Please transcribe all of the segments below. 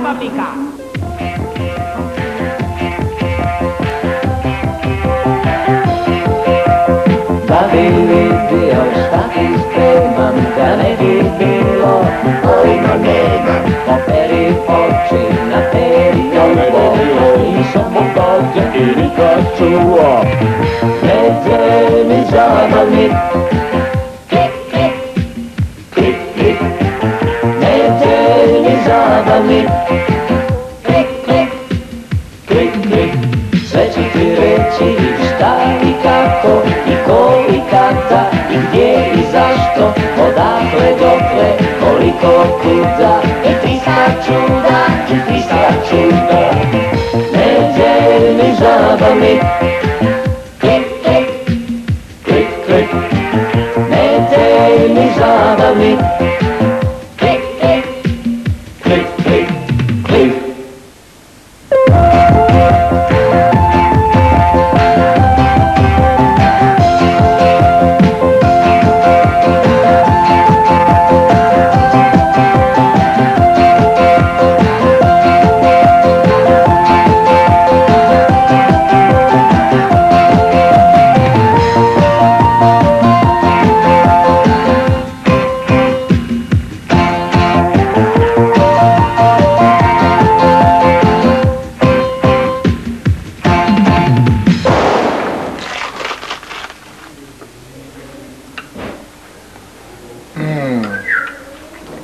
zabavnika. Da bi vidio šta ti spremam, da ne bi bilo ojno nema. Poperi oči na terijo, nisam pogođen i nikad čuo. Neđeni zabavnik, klik, klik, klik, klik. Neđeni zabavnik, klik, klik, klik, klik. Sve ću ti reći šta i kako, i ko i kada, i gdje i zašto, odakle dokle, koliko puta, i 300 čuda, i 300 čuda. Neđeni zabavnik, klik, klik, klik, klik. Neđeni zabavnik, klik, klik, klik, klik, klik.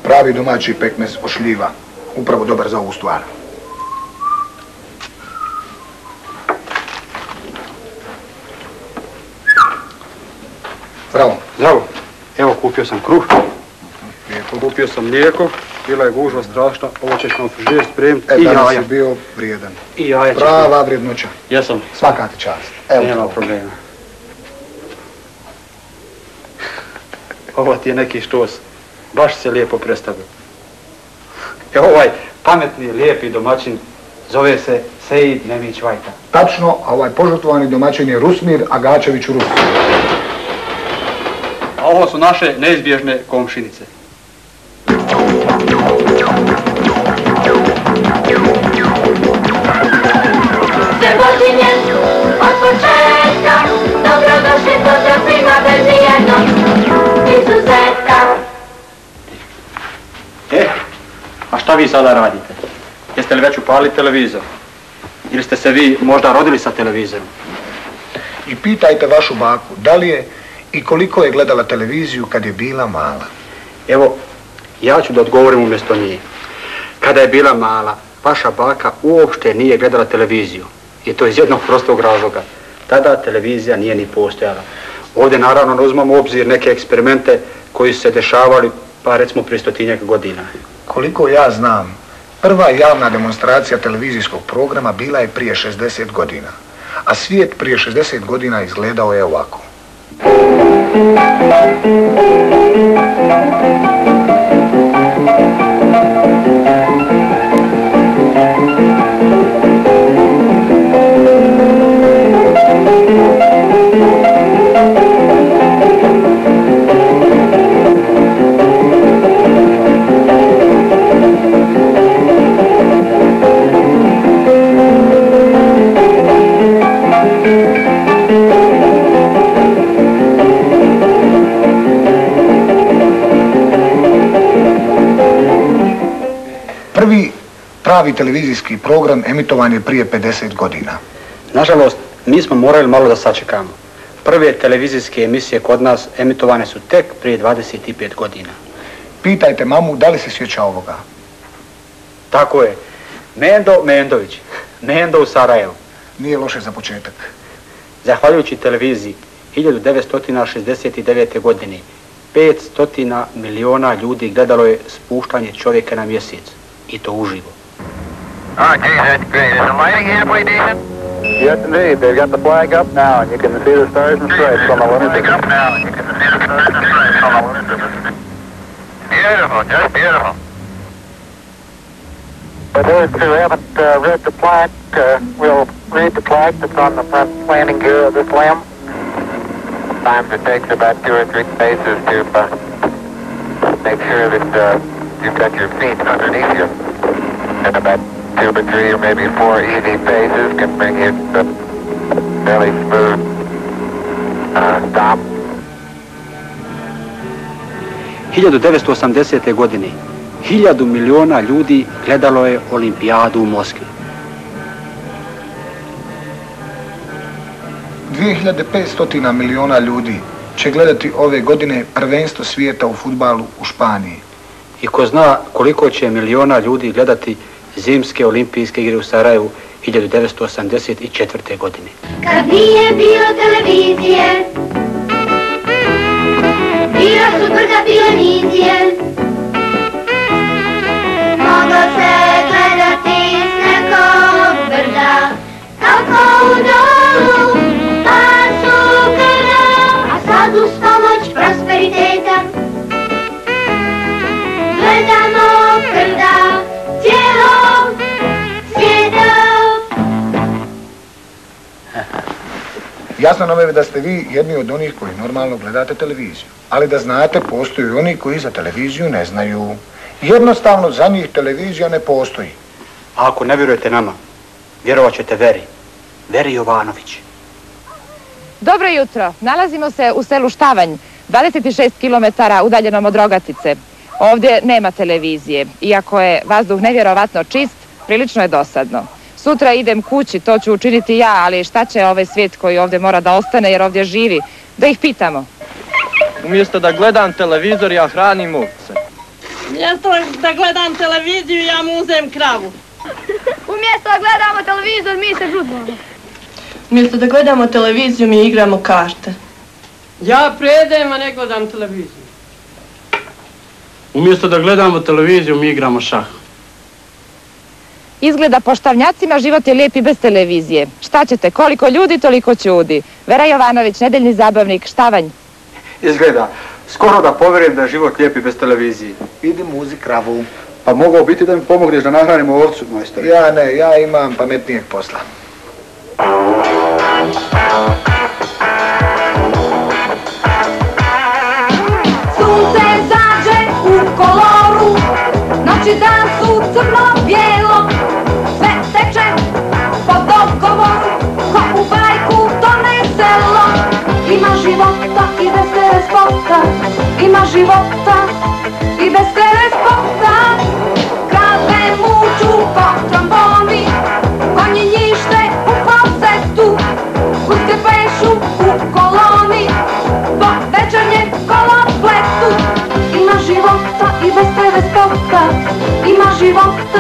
Pravi domaći pekmez od šljiva. Upravo dobar za ovu stvar. Zdravo. Zdravo. Evo, kupio sam kruh. Lijepo. Kupio sam mlijeko. Bila je gužva strašna. Ovo ćeš nam frižider spremiti. I danas jaja. si bio vrijedan. I jaja ćeš. Prava vrijednoća. Jesam. Svaka ti čast. Evo nema to. problema. Ovo ti je neki štos. Baš se lijepo predstavio. Evo ovaj pametni, lijepi domaćin zove se Sejid Nemić Vajta. Tačno, a ovaj požrtvovani domaćin je Rusmir Agačević Rus. A ovo su naše neizbježne komšinice. Sve počinje od početka, dobrodošli, pozdrav svima bez nijednog izuzetka. A šta vi sada radite? Jeste li već upalili televizor? Ili ste se vi možda rodili sa televizorom? I pitajte vašu baku da li je i koliko je gledala televiziju kad je bila mala. Evo, ja ću da odgovorim umjesto nje. Kada je bila mala, vaša baka uopšte nije gledala televiziju. I to iz jednog prostog razloga. Tada televizija nije ni postojala. Ovdje naravno ne uzmamo u obzir neke eksperimente koji su se dešavali, pa recimo prije 100-tinjak godina. Koliko ja znam, prva javna demonstracija televizijskog programa bila je prije 60 godina. A svijet prije 60 godina izgledao je ovako. Prvi pravi televizijski program emitovan je prije 50 godina. Nažalost, mi smo morali malo da sačekamo. Prve televizijske emisije kod nas emitovane su tek prije 25 godina. Pitajte mamu da li se sjeća ovoga. Tako je. Mendo Mendović. Mendo u Sarajevu. Nije loše za početak. Zahvaljujući televiziji, 1969. godine 500 miliona ljudi gledalo je spuštanje čovjeka na mjesec. I to uživo. Okay, that's great. Is the lighting halfway decent? Yes, indeed. They've got the flag up now, and you can see the stars and stripes on the lunar Flag up now, and you can see the stars and stripes on the lunar surface. Beautiful, just beautiful. For those who haven't read the plaque, we'll read the plaque that's on the front landing gear of this LEM. Sometimes it takes about 2 or 3 paces to make sure that you've got your feet underneath you. in about 2 to 3 or maybe 4 easy paces can bring you to fairly smooth stop. 1980. godine 1000 miliona ljudi gledalo je olimpijadu u Moskvi. 2500 miliona ljudi će gledati ove godine prvenstvo svijeta u fudbalu u Španiji. I ko zna koliko će miliona ljudi gledati zimske olimpijske igre u Sarajevu 1984. godine. Kad nije bilo televizije, bila su brda televizije, moglo se gledati s nekog brda, kako u dolu, pa su krda, a sad uz pomoć prosperiteta gledamo krda cijelog svijeta. Jasno nam je da ste vi jedni od onih koji normalno gledate televiziju. Ali da znate, postoji oni koji za televiziju ne znaju. Jednostavno za njih televizija ne postoji. A ako ne vjerujete nama, vjerovat ćete Veri. Veri Jovanović. Dobro jutro. Nalazimo se u selu Štavanj, 26 km udaljenom od Rogatice. Ovdje nema televizije. Iako je vazduh nevjerovatno čist, prilično je dosadno. Sutra idem kući, to ću učiniti ja, ali šta će ovaj svijet koji ovdje mora da ostane jer ovdje živi? Da ih pitamo. Umjesto da gledam televizor, ja hranim ovce. Umjesto da gledam televiziju, ja mu uzem kravu. Umjesto da gledamo televizor, mi se žudimo. Umjesto da gledamo televiziju, mi igramo karte. Ja predem, a ne gledam televiziju. Umjesto da gledamo televiziju, mi igramo šah. Izgleda poštavnjacima život je lijep i bez televizije. Šta ćete, koliko ljudi, toliko ćudi. Vera Jovanović, nedeljni zabavnik, Štavanj. Izgleda, skoro da povjerujem da je život lijep i bez televizije. Idi muzi kravu. Pa mogao biti da mi pomogneš da nahranimo ovcu, majstore. Ja ne, ja imam pametnijeg posla. Sunce zađe u koloru, noći dan su crno-bijelo, sve teče po dogovoru, ko u bajku tone selo. Ima života i bez telespota, ima života i bez telespota. Krave muču po tromboni, konji njište u falsetu, kuske plešu u koloni, po večernjem kolopletu. Ima života i bez telespota, ima života